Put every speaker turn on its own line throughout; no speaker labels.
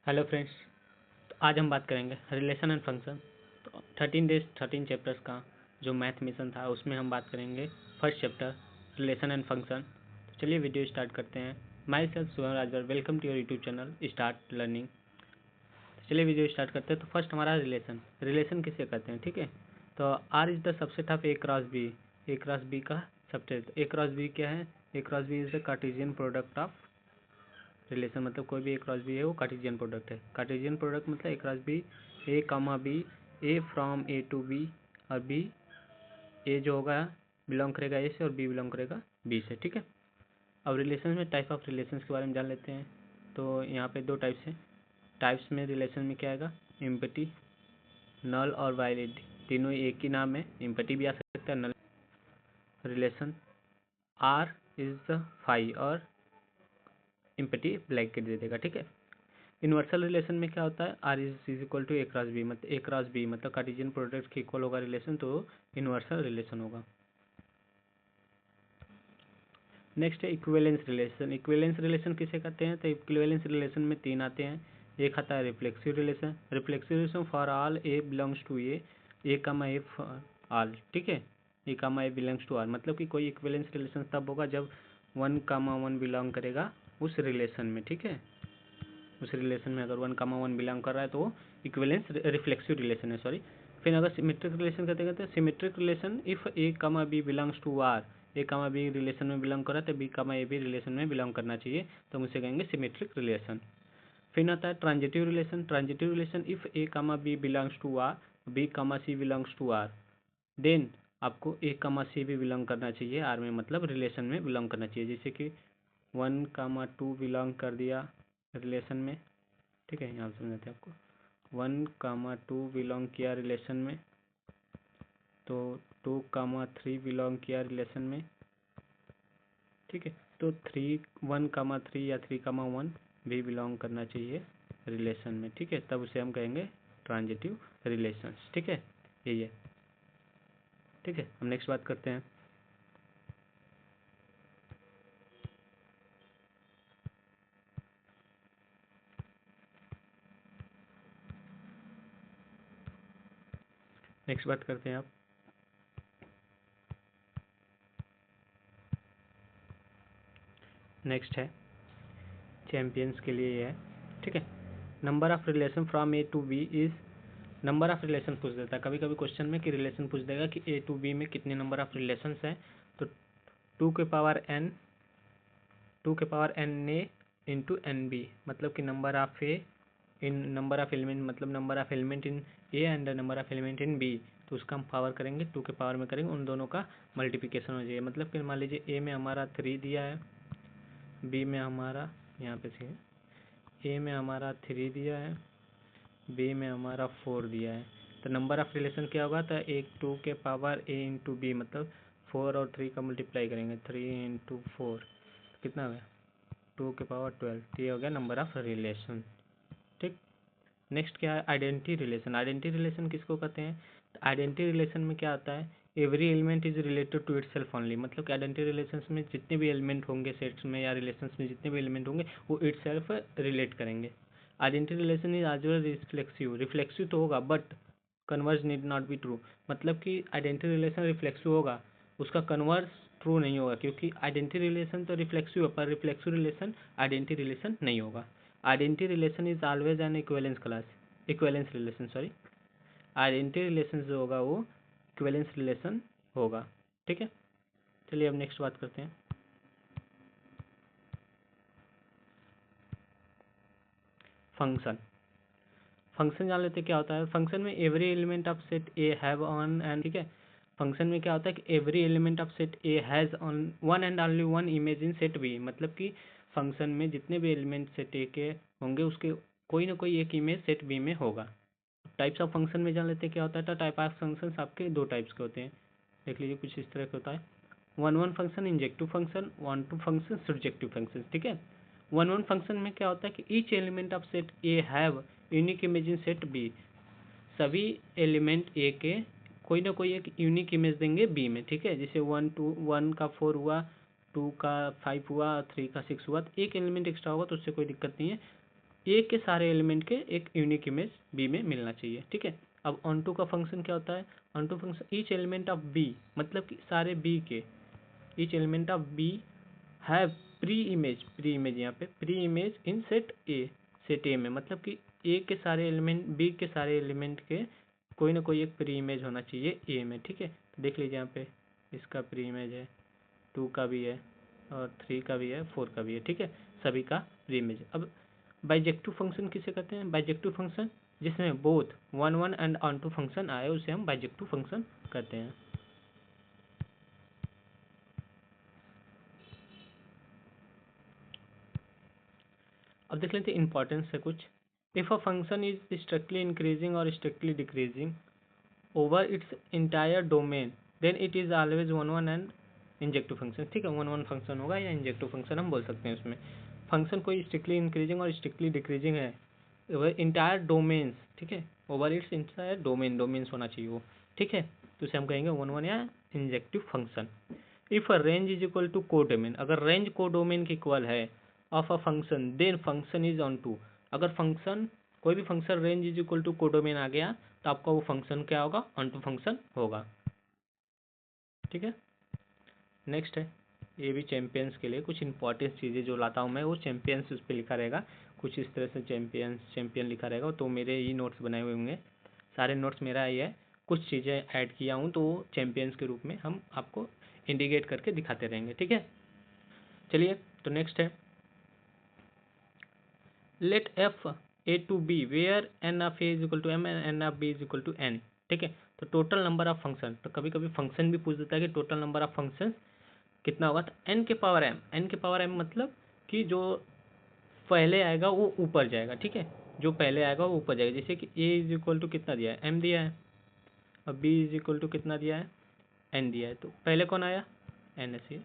Hello friends. तो आज हम बात करेंगे रिलेशन एंड फंक्शन। तो 13 डेज 13 चैप्टर्स का जो मैथ मिशन था उसमें हम बात करेंगे first chapter relation and function. तो चलिए वीडियो स्टार्ट करते हैं। Myself Shubham Rajwar, welcome to your YouTube channel start learning. तो चलिए वीडियो स्टार्ट करते हैं। तो फर्स्ट हमारा रिलेशन किसे कहते हैं, ठीक है। तो R is the subset of A cross B. A cross B का सबसेट। ए क्रॉस बी क्या है? A cross B is the Cartesian product of relation. मतलब कोई भी ए क्रॉस बी है वो कार्टेशियन प्रोडक्ट है। कार्टेशियन प्रोडक्ट मतलब A cross B, A comma B, A from A to B, और बी ए जो होगा बिलोंग करेगा ए से और बी बिलोंग करेगा बी से, ठीक है। अब रिलेशन में टाइप ऑफ रिलेशन के बारे में जान लेते हैं। तो यहाँ पे दो टाइप्स हैं। टाइप्स में रिलेशन में क्या आएगा? एम्पटी, नल और वायलिड, तीनों एक ही नाम है। एम्पटी भी आ सकता है, null. Relation R is the phi और एम्पटी ब्लैकेट दे देगा, ठीक है। इन्वर्सल रिलेशन में क्या होता है? R is equal to A cross B, मतलब ए क्रॉस बी मतलब कार्टेशियन प्रोडक्ट के इक्वल होगा रिलेशन, तो इन्वर्सल रिलेशन होगा। नेक्स्ट है इक्विवेलेंस रिलेशन। इक्विवेलेंस रिलेशन किसे कहते हैं? तो इक्विवेलेंस रिलेशन में तीन आते हैं। एक आता है reflexive relation. Reflexive relation for all A belongs to A comma A for all, ठीक है। A comma A belongs to all मतलब कि कोई इक्विवेलेंस रिलेशन तब होगा जब 1,1 बिलोंग करेगा उस रिलेशन में, ठीक है। उस रिलेशन में अगर 1,1 बिलोंग कर रहा है तो वो इक्विवेलेंस रिफ्लेक्सिव रिलेशन है, सॉरी। फिर अगर सिमेट्रिक रिलेशन कहते हैं symmetric relation if A comma B belongs to R. A comma B relation में बिलोंग कर रहा है तो बी कामा ए भी रिलेशन में बिलोंग करना चाहिए, तो हम उसे कहेंगे सिमेट्रिक रिलेशन। फिर आता है transitive relation. Transitive relation if A comma B belongs to R, B comma C belongs to R, then आपको ए कामा सी भी बिलोंग करना चाहिए आर में, मतलब रिलेशन में बिलोंग करना चाहिए। जैसे कि 1,2 बिलोंग कर दिया रिलेशन में, ठीक है। यहाँ समझाते हैं आपको। 1,2 बिलोंग किया रिलेशन में, तो 2,3 बिलोंग किया रिलेशन में, ठीक है। तो 1,3 या 3,1 भी बिलोंग करना चाहिए रिलेशन में, ठीक है। तब उसे हम कहेंगे ट्रांजिटिव रिलेशंस, ठीक है। यही है, ठीक है। हम नेक्स्ट बात करते हैं। नेक्स्ट बात करते हैं आप। नेक्स्ट है चैंपियंस के लिए ये है, ठीक है। Number of relation from A to B is, number of relation पूछ देता है कभी कभी क्वेश्चन में कि रिलेशन पूछ देगा कि ए टू बी में कितने नंबर ऑफ रिलेशंस हैं। तो 2 के power n A into n B, मतलब कि number of A in number of element, मतलब number of element in A and number of element in B. तो उसका हम पावर करेंगे 2 के पावर में करेंगे, उन दोनों का मल्टीप्लिकेशन हो जाएगा। मतलब कि मान लीजिए ए में हमारा 3 दिया है, बी में हमारा यहाँ पे से ए में हमारा 3 दिया है, बी में हमारा 4 दिया है। तो नंबर ऑफ रिलेशन क्या होगा? तो एक 2 के पावर ए इंटू बी, मतलब 4 और 3 का मल्टीप्लाई करेंगे, 3 इंटू 4 कितना हो गया? 2 के पावर 12। तो ये हो गया नंबर ऑफ रिलेशन, ठीक। नेक्स्ट क्या है? Identity relation. आइडेंटिटी रिलेशन किसको कहते हैं? आइडेंटिटी रिलेशन में क्या आता है? Every element is related to itself only, मतलब कि आइडेंटिटी रिलेशन में जितने भी एलिमेंट होंगे सेट्स में या रिलेशन में जितने भी एलिमेंट होंगे वो इट सेल्फ रिलेट करेंगे। Identity relation is as well reflexive. Reflexive तो होगा but converse need not be true, मतलब कि आइडेंटिटी रिलेशन रिफ्लेक्सिव होगा, उसका कन्वर्स ट्रू नहीं होगा, क्योंकि आइडेंटिटी रिलेशन तो रिफ्लेक्सिव है पर रिफ्लेक्सिव रिलेशन आइडेंटिटी रिलेशन नहीं होगा। Identity relation is always an equivalence relation, sorry. Identity relation जो होगा वो इक्विवेलेंस रिलेशन होगा, ठीक है। चलिए अब नेक्स्ट बात करते हैं। फंक्शन। फंक्शन जान लेते क्या होता है। फंक्शन में every element of set A have on and, ठीक है। फंक्शन में क्या होता है कि every element of set A has on one and only one image in set B, मतलब कि फंक्शन में जितने भी एलिमेंट सेट ए के होंगे उसके कोई ना कोई एक इमेज सेट बी में होगा। टाइप्स ऑफ फंक्शन में जान लेते क्या होता है। तो टाइप ऑफ फंक्शन आपके दो टाइप्स के होते हैं, देख लीजिए कुछ इस तरह का होता है। 1 function, injective function, 1 function, subjective function, ठीक है। 1 फंक्शन में क्या होता है कि each element of set A have unique image in set B, सभी एलिमेंट ए के कोई ना कोई एक यूनिक इमेज देंगे बी में, ठीक है। जैसे 1 का 4 हुआ, 2 का 5 हुआ, 3 का 6 हुआ, तो एक एलिमेंट एक्स्ट्रा होगा तो उससे कोई दिक्कत नहीं है। ए के सारे एलिमेंट के एक यूनिक इमेज बी में मिलना चाहिए, ठीक है। अब ऑन टू का फंक्शन क्या होता है, onto function each element of B, मतलब कि सारे बी के, each element of B have pre image यहाँ पे pre image in set A में, मतलब कि ए के सारे एलिमेंट बी के सारे एलिमेंट के कोई ना कोई एक प्री इमेज होना चाहिए ए में, ठीक है। तो देख लीजिए यहाँ पे इसका प्री इमेज है, 2 का भी है और 3 का भी है, 4 का भी है, ठीक है, सभी का प्री इमेज है। अब बाइजेक्टिव फंक्शन किसे कहते हैं, बाइजेक्टिव फंक्शन जिसमें both one one and onto function आए उसे हम बाइजेक्टिव फंक्शन कहते हैं। अब देख लेते हैं इंपॉर्टेंस है कुछ। If a function is strictly increasing और strictly decreasing over its entire domain then it is always one one and injective function, ठीक है, वन वन फंक्शन होगा या इंजेक्टिव फंक्शन हम बोल सकते हैं उसमें। फंक्शन कोई स्ट्रिक्टली इंक्रीजिंग और स्ट्रिक्टली डिक्रीजिंग है ओवर इंटायर डोमेन्स, ठीक है, ओवर इट्स इंटायर डोमेन्स होना चाहिए वो, ठीक है, तो उसे हम कहेंगे वन वन या injective function. If a range is equal to codomain, अगर रेंज कोडोमेन के इक्वल है of a function then function is onto, अगर फंक्शन कोई भी function range is equal to codomain आ गया तो आपका वो फंक्शन क्या होगा, ऑन टू फंक्शन होगा, ठीक है। नेक्स्ट है, ये भी चैंपियंस के लिए कुछ इंपॉर्टेंट चीज़ें जो लाता हूँ मैं, वो चैंपियंस उस पर लिखा रहेगा, कुछ इस तरह से चैंपियन लिखा रहेगा, तो मेरे ही नोट्स बनाए हुए होंगे, सारे नोट्स मेरा ही है, कुछ चीज़ें ऐड किया हूँ तो वो चैंपियंस के रूप में हम आपको इंडिकेट करके दिखाते रहेंगे, ठीक है। चलिए तो नेक्स्ट है, let F A to B where N of A is equal to M and N of B is equal to N, ठीक है। तो टोटल नंबर ऑफ फंक्शन, तो कभी कभी फंक्शन भी पूछ देता है कि टोटल नंबर ऑफ फंक्शन कितना होगा, तो एन के पावर एम, एन के पावर एम मतलब कि जो पहले आएगा वो ऊपर जाएगा, ठीक है, जो पहले आएगा वो ऊपर जाएगा। जैसे कि ए इज इक्वल टू कितना दिया है, एम दिया है, और बी इज इक्वल टू कितना दिया है, एन दिया है, तो पहले कौन आया, एन ऐसे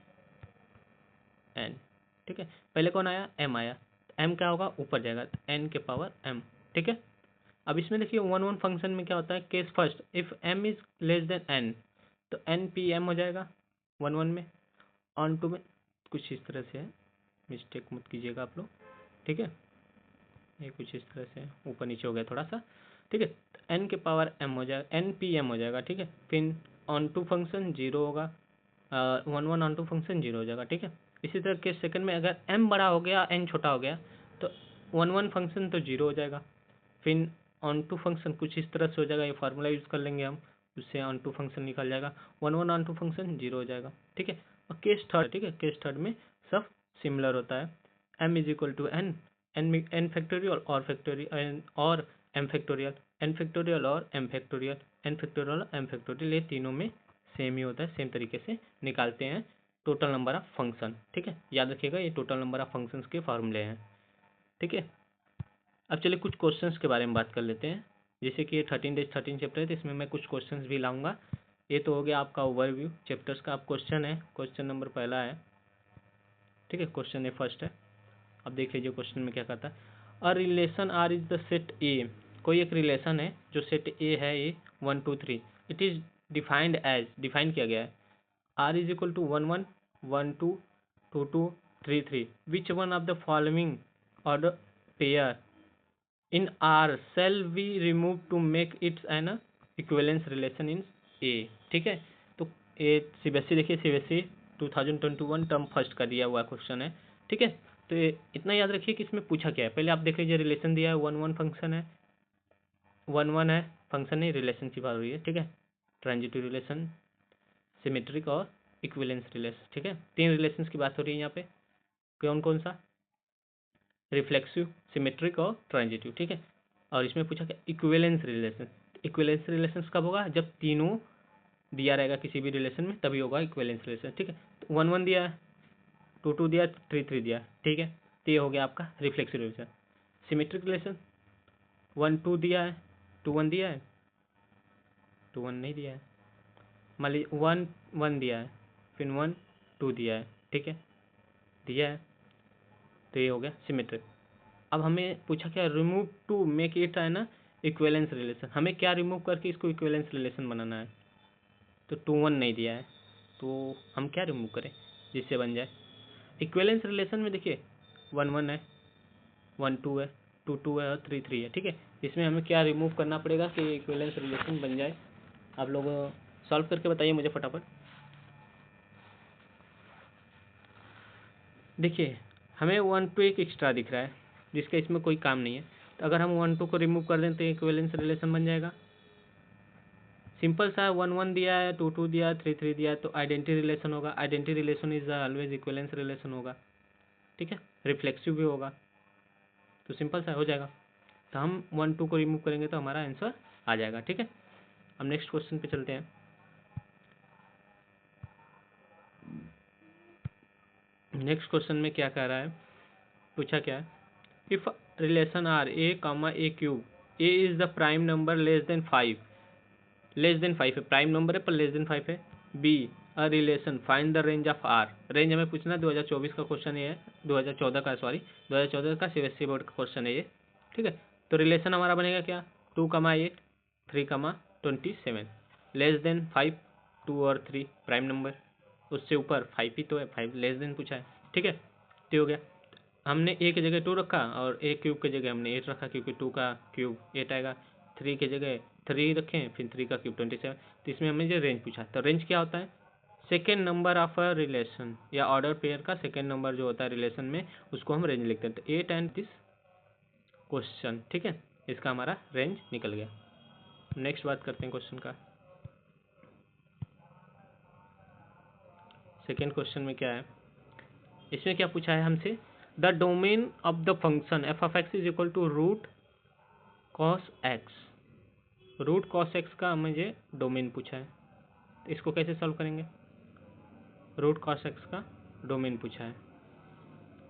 एन, ठीक है, पहले कौन आया, एम आया, एम क्या होगा, ऊपर जाएगा, एन के पावर एम, ठीक है। अब इसमें देखिए वन वन फंक्शन में क्या होता है, case first if M is less than N, तो एन पी एम हो जाएगा वन वन में, ऑन टू में कुछ इस तरह से है, मिस्टेक मत कीजिएगा आप लोग, ठीक है, ये कुछ इस तरह से ऊपर नीचे हो गया थोड़ा सा, ठीक है, एन के पावर एम हो जाएगा, एन पी एम हो जाएगा, ठीक है, फिर ऑन टू फंक्शन जीरो होगा, one one onto function zero हो जाएगा, ठीक है। इसी तरह के सेकंड में अगर एम बड़ा हो गया एन छोटा हो गया तो वन वन फंक्शन तो जीरो हो जाएगा, फिर ऑन टू फंक्शन कुछ इस तरह से हो जाएगा, ये फार्मूला यूज़ कर लेंगे हम, उससे ऑन टू फंक्शन निकल जाएगा, one one onto function zero हो जाएगा, ठीक है। और केस थर्ड, ठीक है, केस थर्ड में सब सिमिलर होता है, M is equal to N, N factorial और फैक्टोरियल और एम फैक्टोरियल, एन फैक्टोरियल और एम फैक्टोरियल, एन फैक्टोरियल और एम फैक्टोरियल, ये तीनों में सेम ही होता है, सेम तरीके से निकालते हैं टोटल नंबर ऑफ फंक्शन, ठीक है, याद रखिएगा ये टोटल नंबर ऑफ फंक्शंस के फार्मूले हैं, ठीक है। अब चलिए कुछ क्वेश्चंस के बारे में बात कर लेते हैं, जैसे कि ये 13 चैप्टर है तो इसमें मैं कुछ क्वेश्चंस भी लाऊंगा। ये तो हो गया आपका ओवरव्यू चैप्टर्स का। अब क्वेश्चन है, क्वेश्चन नंबर पहला है, ठीक है, क्वेश्चन ए फर्स्ट है। अब देख लीजिए क्वेश्चन में क्या कहता है, a relation R is the set A, कोई एक रिलेशन है जो सेट ए है, A 1 2 3, it is defined as, define किया गया है, R is equal to 1 1 1 2 2 2 3 3, which one of the following order pair in R shall we remove to make its an equivalence relation in A, ठीक है। तो ये CBSE देखिए, CBSE 2021 term first का दिया हुआ क्वेश्चन है, ठीक है। तो ये इतना याद रखिए कि इसमें पूछा क्या है, पहले आप देख लीजिए, रिलेशन दिया है, वन वन फंक्शन है, वन वन है, फंक्शन नहीं रिलेशनशिप आ रही है, ठीक है, ट्रांजिटिव रिलेशन, सिमेट्रिक और इक्विवेलेंस रिलेशन, ठीक है, तीन रिलेशन की बात हो रही है यहाँ पे, कौन कौन सा, रिफ्लेक्सिव, सिमेट्रिक और ट्रांजिटिव, ठीक है। और इसमें पूछा क्या, इक्विवेलेंस रिलेशन, इक्विवेलेंस रिलेशन कब होगा, जब तीनों दिया रहेगा किसी भी रिलेशन में तभी होगा इक्विवेलेंस रिलेशन, ठीक है। तो वन वन दिया है, टू टू दिया, थ्री थ्री दिया, ठीक है, तो ये हो गया आपका reflexive relation. Symmetric relation, one two दिया है, टू वन दिया है, टू वन नहीं दिया है, मान लीजिए वन वन दिया है, फिर वन टू दिया है, ठीक है, दिया है, तो ये हो गया सिमेट्रिक। अब हमें पूछा क्या, रिमूव टू मेक इट है ना इक्विवेलेंस रिलेशन, हमें क्या रिमूव करके इसको इक्विवेलेंस रिलेशन बनाना है, तो टू वन नहीं दिया है, तो हम क्या रिमूव करें जिससे बन जाए इक्विवेलेंस रिलेशन में, देखिए वन वन है, वन टू है, 2 2 है और 3 3 है। ठीक है, इसमें हमें क्या रिमूव करना पड़ेगा कि इक्विवेलेंस रिलेशन बन जाए। आप लोग सॉल्व करके बताइए मुझे फटाफट। देखिए हमें 1 2 एक एक्स्ट्रा दिख रहा है जिसका इसमें कोई काम नहीं है, तो अगर हम 1 2 को रिमूव कर दें तो इक्विवेलेंस रिलेशन बन जाएगा। सिंपल सा 1 1 दिया है, 2 2 दिया है, 3 3 दिया है, तो आइडेंटिटी रिलेशन होगा। Identity relation is always equivalence relation होगा। ठीक है, रिफ्लेक्सिव भी होगा, तो सिंपल सा हो जाएगा। तो हम 1 2 को रिमूव करेंगे तो हमारा आंसर आ जाएगा। ठीक है, हम नेक्स्ट क्वेश्चन पे चलते हैं। नेक्स्ट क्वेश्चन में क्या कह रहा है, पूछा क्या है, if relation R A comma A cube, A is the prime number less than 5, less than 5 है, प्राइम नंबर है पर लेस देन 5 है। Be a relation find the range of R, range हमें पूछना है, 2024 का क्वेश्चन ये है, 2014 का, सॉरी 2014 का सीबीएसई बोर्ड का क्वेश्चन है ये। ठीक है, तो रिलेशन हमारा बनेगा क्या, 2,8 3,27, लेस देन 5, 2 और 3 प्राइम नंबर, उससे ऊपर 5 ही तो है, 5 लेस देन पूछा है। ठीक है, तो हो गया, हमने ए की जगह 2 रखा और ए क्यूब की जगह हमने 8 रखा, क्योंकि 2 का क्यूब 8 आएगा। 3 की जगह 3 रखें, फिर 3 का क्यूब 27। तो इसमें हमें जो रेंज पूछा, तो रेंज क्या होता है, second number of a relation या ऑर्डर पेयर का सेकेंड नंबर जो होता है रिलेशन में, उसको हम रेंज लिखते हैं। तो 8 एंड दिस क्वेश्चन, ठीक है, इसका हमारा रेंज निकल गया। नेक्स्ट बात करते हैं क्वेश्चन का। सेकेंड क्वेश्चन में क्या है, इसमें क्या पूछा है हमसे, the domain of the function F of x is equal to root cos X. Root cos X का मुझे डोमेन पूछा है, तो इसको कैसे सॉल्व करेंगे, रूट कॉस एक्स का डोमेन पूछा है,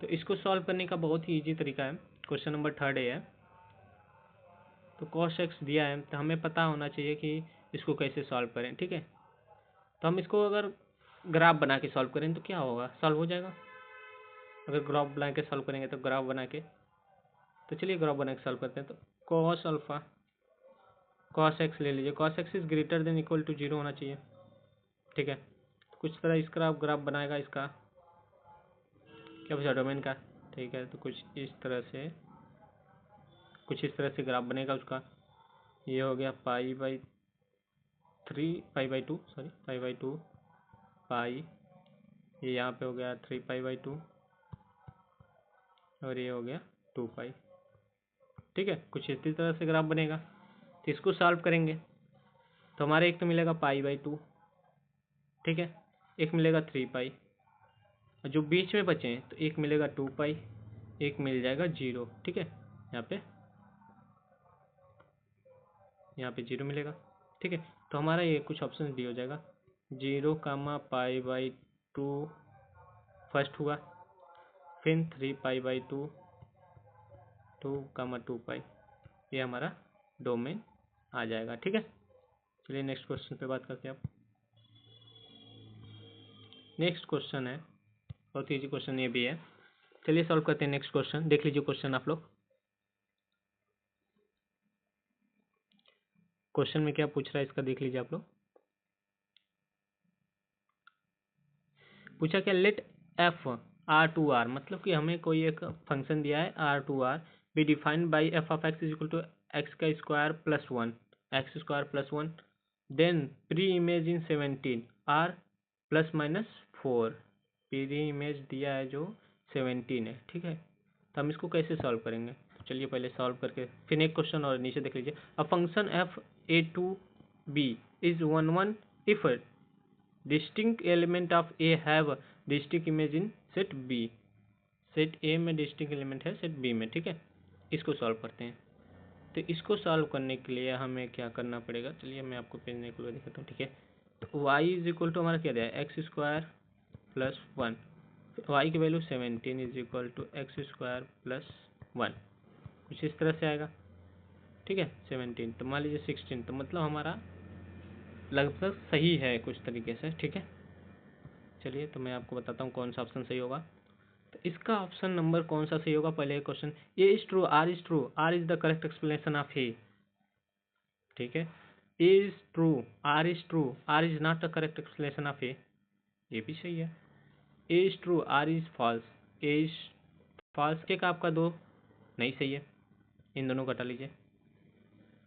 तो इसको सॉल्व करने का बहुत ही इजी तरीका है। क्वेश्चन नंबर 3 है, तो कॉस एक्स दिया है, तो हमें पता होना चाहिए कि इसको कैसे सॉल्व करें। ठीक है, तो हम इसको अगर ग्राफ बना के सॉल्व करें तो क्या होगा, सॉल्व हो जाएगा। अगर ग्राफ बना के सॉल्व करेंगे तो ग्राफ बना के, तो चलिए ग्राफ बना के सॉल्व करते हैं। तो कॉस अल्फा कॉस एक्स ले लीजिए, cos X is greater than equal to 0 होना चाहिए। ठीक है, तो कुछ तरह इसका ग्राफ बनाएगा, इसका क्या पूछा, डोमेन का। ठीक है, तो कुछ इस तरह से ग्राफ बनेगा उसका। ये हो गया pi by 2, sorry pi by 2 पाई, ये यहाँ पे हो गया 3 पाई बाई 2 और ये हो गया 2 पाई। ठीक है, कुछ इसी तरह से ग्राफ बनेगा। तो इसको सॉल्व करेंगे तो हमारे एक तो मिलेगा पाई बाई 2, ठीक है, एक मिलेगा 3 पाई, और जो बीच में बचे हैं तो एक मिलेगा 2 पाई, एक मिल जाएगा 0। ठीक है, यहाँ पे 0 मिलेगा। ठीक है, तो हमारा ये कुछ ऑप्शन डी हो जाएगा, 0 कामा पाई बाई 2 फर्स्ट हुआ, फिर 3 पाई बाई 2 2 कामा 2 पाई, ये हमारा डोमेन आ जाएगा। ठीक है, चलिए नेक्स्ट क्वेश्चन पे बात करते हैं। आप नेक्स्ट क्वेश्चन है, बहुत ईजी क्वेश्चन ये भी है, चलिए सॉल्व करते हैं। नेक्स्ट क्वेश्चन देख लीजिए, क्वेश्चन आप लोग, क्वेश्चन में क्या पूछ रहा है इसका देख लीजिए आप लोग। पूछा क्या, let f R to R, मतलब कि हमें कोई एक फंक्शन दिया है R to R, be defined by f of x is equal to x का square plus 1, x square plus 1, then pre image in 17 R plus minus 4, pre image दिया है जो 17 है। ठीक है, तो हम इसको कैसे सॉल्व करेंगे, तो चलिए पहले सॉल्व करके फिर एक क्वेश्चन और नीचे देख लीजिए। A function F A to B is 1 1 if distinct element of A have distinct image in set B, set A में डिस्टिंक्ट एलिमेंट है सेट बी में। ठीक है, इसको सॉल्व करते हैं। तो इसको सॉल्व करने के लिए हमें क्या करना पड़ेगा, चलिए मैं आपको पेज में खुला दिखाता हूँ। ठीक है, तो वाई इज इक्वल टू हमारा क्या दिया है, एक्स स्क्वायर प्लस 1, वाई की value 17 is equal to X square plus 1, कुछ इस तरह से आएगा। ठीक है, 17 तो मान लीजिए 16, तो मतलब हमारा लगभग सही है कुछ तरीके से। ठीक है, चलिए तो मैं आपको बताता हूँ कौन सा ऑप्शन सही होगा। तो इसका ऑप्शन नंबर कौन सा सही होगा, पहले question, A is true, R is true, R is the correct explanation of A. ठीक है, A is true, R is true, R is not the correct explanation of A, ये भी सही है। A is true, R is false, A is false, एक आपका 2 नहीं सही है। इन दोनों को हटा लीजिए।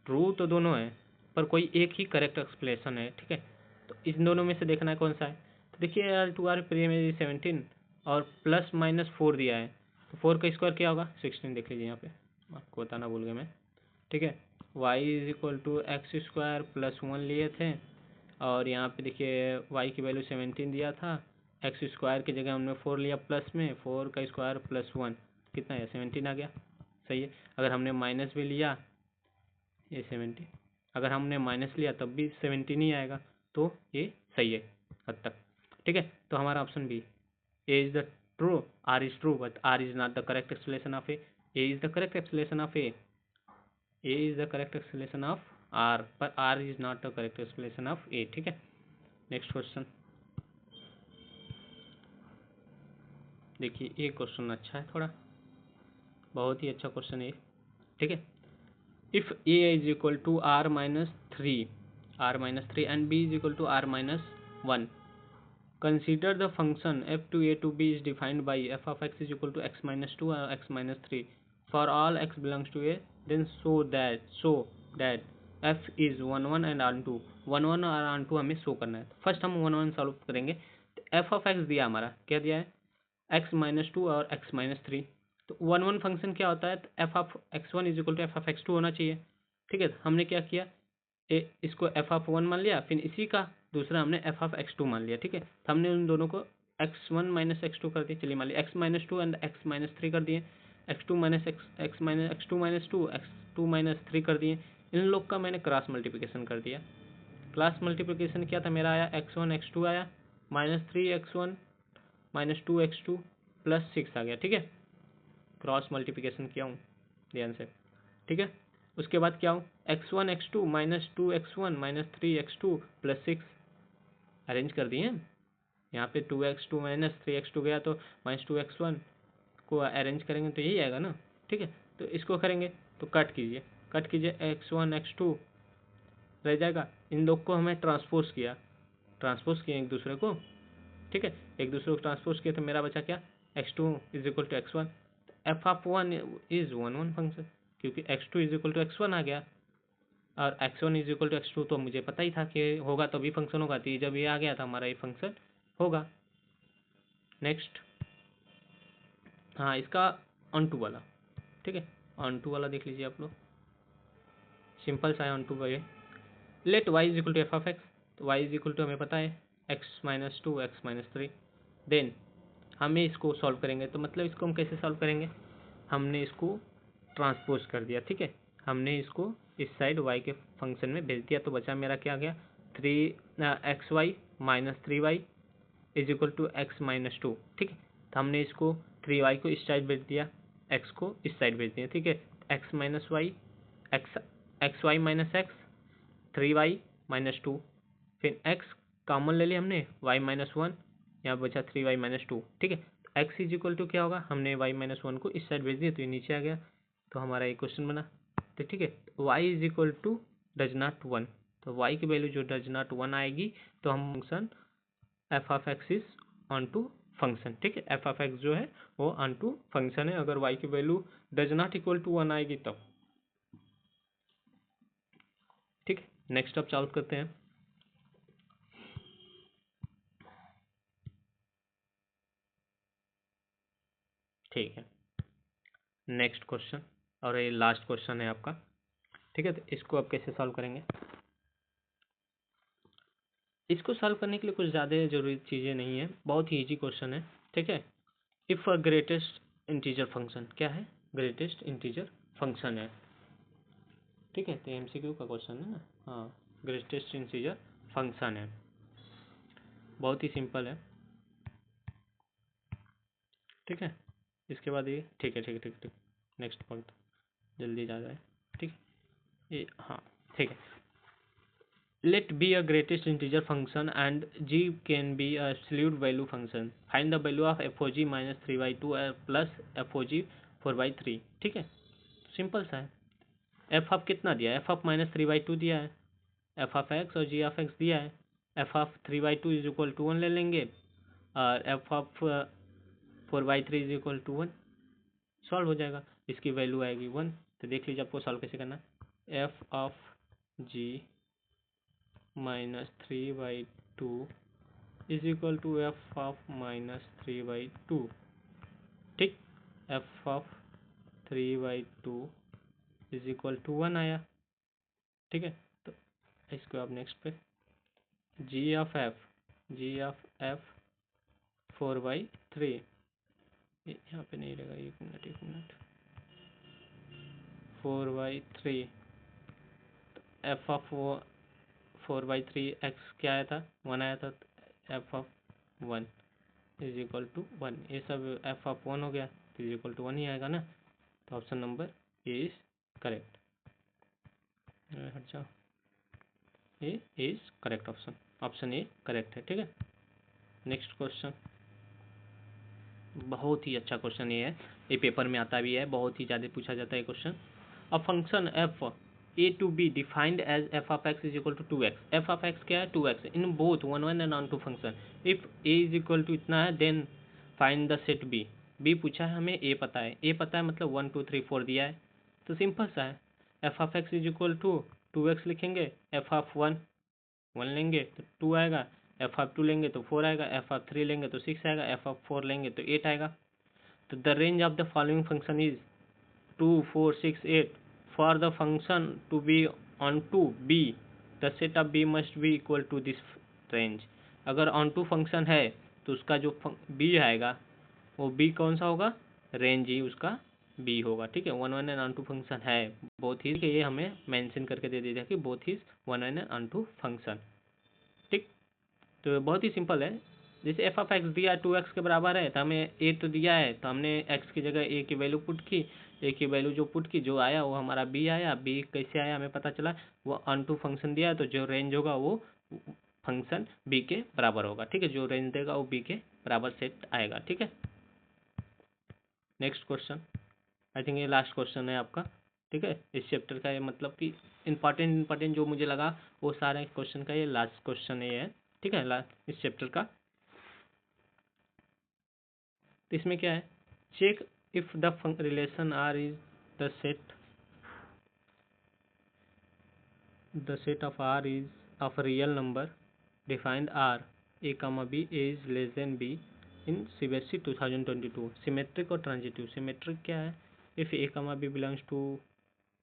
ट्रू तो दोनों है पर कोई एक ही करेक्ट एक्सप्लेनेशन है, ठीक है। तो इन दोनों में से देखना है कौन सा है। तो देखिए यार 2r प्रीमियर 17 और प्लस माइनस 4 दिया है, तो 4 का स्क्वायर क्या होगा 16। देख लीजिए यहाँ पे, आपको बताना भूल गया मैं, ठीक है। y is equal to X square plus 1 लिए थे, और यहाँ पे देखिए y की वैल्यू 17 दिया था, एक्स स्क्वायर की जगह हमने 4 लिया प्लस में, 4 का स्क्वायर प्लस 1 कितना है 17 आ गया, सही है। अगर हमने माइनस भी लिया ये 70, अगर हमने माइनस लिया तब भी 17 ही आएगा, तो ये सही है हद तक, ठीक है। तो हमारा option B, A is the true, R is true but R is not the correct explanation of A is the correct explanation of A is the correct explanation of R, पर R is not the correct explanation of A, ठीक है। Next question देखिए, ये question अच्छा है थोड़ा, बहुत ही अच्छा क्वेश्चन है, ठीक है। If a is equal to r minus 3 and b is equal to r minus 1, consider the function f to a to b is defined by f of x is equal to x minus 2 or x minus 3 for all x belongs to a, then so that f is 1 1 and on 2 1 1 और on 2 हमें show करना है। First हम 1 1 solve करेंगे। तो f of x दिया हमारा, क्या दिया है x माइनस 2 और x माइनस 3। तो 1 1 फंक्शन क्या होता है, तो F of x1 is equal to F of x2 होना चाहिए, ठीक है। हमने क्या किया, इसको एफ ऑफ 1 मान लिया, फिर इसी का दूसरा हमने एफ ऑफ x2 मान लिया, ठीक है। तो हमने उन दोनों को x1 माइनस x2 कर दिया, चलिए मान लिया x minus 2 and x minus 3 कर दिए, x2 minus x minus x2 minus 2 x2 minus 3 कर दिए। इन लोग का मैंने क्रॉस मल्टीप्लिकेशन कर दिया। क्लास मल्टीप्लिकेशन क्या था मेरा, आया x1 x2 आया, minus 3x1 minus 2x2 plus 6 आ गया, ठीक है। क्रॉस मल्टीप्लिकेशन किया हूँ ध्यान से, ठीक है। उसके बाद क्या हूँ x1 x2 minus 2x1 minus 3x2 plus 6 arrange कर दिए। यहाँ पे 2x2 माइनस 3x2 गया तो माइनस 2x1 को अरेंज करेंगे तो यही आएगा ना, ठीक है। तो इसको करेंगे तो कट कीजिए x1 x2 रह जाएगा। इन लोग को हमें ट्रांसपोज किया एक दूसरे को, ठीक है। एक दूसरे को ट्रांसपोज किया तो मेरा बचा क्या, x2 is equal to x1, F of 1 is 1 1 function, क्योंकि x2 is equal to x1 आ गया और x1 is equal to x2 तो मुझे पता ही था कि होगा तभी फंक्शन होगा, तो जब ये आ गया था हमारा ये फंक्शन होगा। नेक्स्ट, हाँ इसका ऑन टू वाला, ठीक है। ऑन टू वाला देख लीजिए आप लोग, सिंपल सा है ऑन टू का ये। Let y is equal to F of X, तो y इज इक्वल टू हमें पता है x minus 2 X minus 3। Then हमें इसको सॉल्व करेंगे, तो मतलब इसको हम कैसे सॉल्व करेंगे, हमने इसको ट्रांसपोज कर दिया, ठीक है। हमने इसको इस साइड y के फंक्शन में भेज दिया, तो बचा मेरा क्या गया 3xy minus 3y is equal to X minus 2, ठीक है। तो हमने इसको 3y को इस साइड भेज दिया, x को इस साइड भेज दिया, ठीक है। x minus Y X Y minus X 3y minus 2, फिर x कॉमन ले लिया हमने y माइनस 1, यहाँ बचा 3y माइनस 2, ठीक है। x इज इक्वल टू क्या होगा, हमने y माइनस 1 को इस साइड भेज दिया तो ये नीचे आ गया, तो हमारा ये क्वेश्चन बना, तो ठीक है। y is equal to does not 1, तो y की वैल्यू जो डज नॉट 1 आएगी तो हम function F of x is onto function, ठीक है। एफ ऑफ एक्स जो है वो ऑन टू फंक्शन है, अगर y की वैल्यू डज नॉट इक्वल टू 1 आएगी तब, ठीक है। नेक्स्ट अब सॉल्व करते हैं। ठीक है, नेक्स्ट क्वेश्चन, और ये लास्ट क्वेश्चन है आपका, ठीक है। तो इसको अब कैसे सॉल्व करेंगे, इसको सॉल्व करने के लिए कुछ ज़्यादा जरूरी चीज़ें नहीं है, बहुत ही ईजी क्वेश्चन है, ठीक है। If a greatest integer function, क्या है ग्रेटेस्ट इंटीजर फंक्शन है, ठीक है। तो एमसीक्यू का क्वेश्चन है ना, हाँ ग्रेटेस्ट इंटीजर फंक्शन है, बहुत ही सिंपल है, ठीक है। इसके बाद ये ठीक है, ठीक है, ठीक ठीक, नेक्स्ट पॉइंट जल्दी जा जाए, ठीक ये, हाँ ठीक है। Let be a greatest integer function and g can be a absolute value function. Find the value of f of g minus 3/2 plus f of g 4/3, ठीक है। सिंपल सा है, एफ ऑफ कितना दिया है, एफ ऑफ माइनस 3/2 दिया है, F of x और जी ऑफ एक्स दिया है, F of 3/2 is equal to 1 ले लेंगे और F of 4/3 is equal to 1, solve हो जाएगा, इसकी वैल्यू आएगी 1, तो देख लीजिए आपको सॉल्व कैसे करना है। F of G -3/2 is equal to F of -3/2। ठीक, F of 3/2 is equal to 1 आया। ठीक है, तो इसको आप नेक्स्ट पे जी ऑफ एफ 4/3, यहाँ पे नहीं रहेगा, एक मिनट 4/3, एफ ऑफ 4/3 एक्स क्या आया था, 1 आया था, F of 1 is equal to 1, ये सब एफ ऑफ 1 हो गया तो इज इक्वल टू 1 ही आएगा ना। तो option number A is correct. हट जाओ, A is correct, option A correct है। ठीक है, नेक्स्ट क्वेश्चन, बहुत ही अच्छा क्वेश्चन ये है, ये पेपर में आता भी है, बहुत ही ज़्यादा पूछा जाता है question. A function F A to B defined as F of x is equal to 2x, F of X क्या है 2x in both 1 and onto function, if A is equal to इतना है then find the set B. B पूछा है हमें, ए पता है, ए पता है मतलब 1 2 3 4 दिया है, तो सिंपल सा है, F of x is equal to 2x लिखेंगे, एफ ऑफ 1 लेंगे तो 2 आएगा, एफ ऑफ 2 लेंगे तो 4 आएगा, एफ ऑफ 3 लेंगे तो 6 आएगा, एफ ऑफ 4 लेंगे तो 8 आएगा। तो the range of the following function is 2 4 6 8, for the function to be onto B the set of B must be equal to this range. अगर ऑन टू फंक्शन है तो उसका जो बी आएगा वो बी कौन सा होगा, रेंज ही उसका बी होगा। ठीक है, 1 1 एंड ऑन टू फंक्शन है, बोथ ही, ये हमें मेंशन करके दे दिया कि बोथ ही 1 1 एंड ऑन टू फंक्शन। ठीक, तो बहुत ही सिंपल है, जैसे एफ ऑफ एक्स दिया 2x के बराबर है तो हमें ए तो दिया है, तो हमने एक्स की जगह ए की वैल्यू पुट की, ए की वैल्यू जो पुट की, जो आया वो हमारा बी आया। बी कैसे आया हमें पता चला, वो ऑन टू फंक्शन दिया है तो जो रेंज होगा वो फंक्शन बी के बराबर होगा। ठीक है, जो रेंज देगा वो बी के बराबर सेट आएगा। ठीक है, नेक्स्ट क्वेश्चन, आई थिंक ये लास्ट क्वेश्चन है आपका। ठीक है, इस चैप्टर का, ये मतलब कि इंपॉर्टेंट जो मुझे लगा वो सारे क्वेश्चन का ये लास्ट क्वेश्चन ये है। ठीक है, लास्ट इस चैप्टर का। तो इसमें क्या है, check if the relation R is the set of R is of real number defined R A comma B is less than B in CBSE 2022। Symmetric और ट्रांजिटिव। सिमेट्रिक क्या है, if A comma B belongs to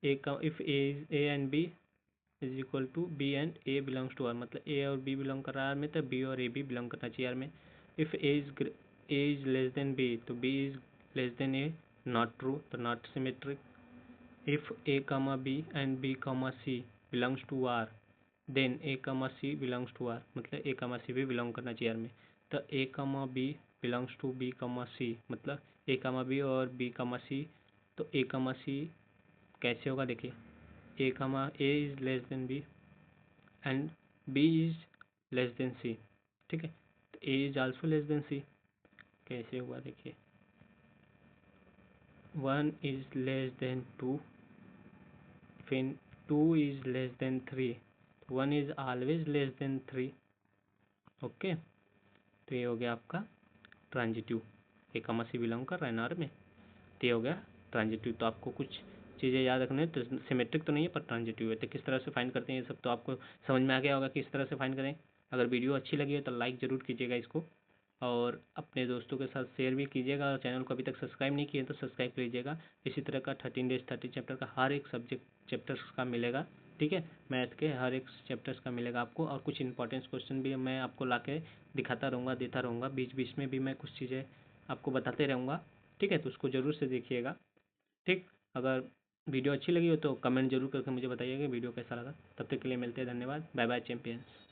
if A and B is equal to B and A belongs to R, मतलब A और B belong कर रहा है are में तो बी और ए भी बिलोंग करना चाहिए आर में। If A is less than B तो B is less than A, not true तो not symmetric. If A comma B and B comma C belongs to R then A comma C belongs to R, मतलब A comma सी भी belong करना चाहिए R में। तो ए comma B belongs to be comma सी, मतलब A comma B और B comma सी, तो ए comma सी कैसे होगा देखिए, A comma A is less than B and B is less than C. ठीक है, तो A is also less than C, कैसे हुआ देखिए, 1 इज लेस देन 2, फिर 2 is less then 3, 1 is always less than 3। Okay, तो ये हो गया आपका ट्रांजिटिव, ए कामा सी बिलोंग कर रहा है नार में, तो ये हो गया ट्रांजिटिव। तो आपको कुछ चीज़ें याद रखना है, तो सिमेट्रिक तो नहीं है पर ट्रांजिटिव है, तो किस तरह से फाइंड करते हैं ये सब तो आपको समझ में आ गया होगा किस तरह से फाइंड करें। अगर वीडियो अच्छी लगी है तो लाइक ज़रूर कीजिएगा इसको, और अपने दोस्तों के साथ शेयर भी कीजिएगा, और चैनल को अभी तक सब्सक्राइब नहीं किए तो सब्सक्राइब कीजिएगा। इसी तरह का 13 डेज 30 चैप्टर का हर एक सब्जेक्ट चैप्टर्स का मिलेगा। ठीक है, मैथ के हर एक चैप्टर्स का मिलेगा आपको, और कुछ इंपॉर्टेंट क्वेश्चन भी मैं आपको ला के दिखाता रहूँगा, देता रहूँगा, बीच बीच में भी मैं कुछ चीज़ें आपको बताते रहूँगा। ठीक है, तो उसको ज़रूर से देखिएगा। ठीक, अगर वीडियो अच्छी लगी हो तो कमेंट जरूर करके मुझे बताइएगा वीडियो कैसा लगा। तब तक के लिए मिलते हैं, धन्यवाद, बाय बाय चैंपियंस।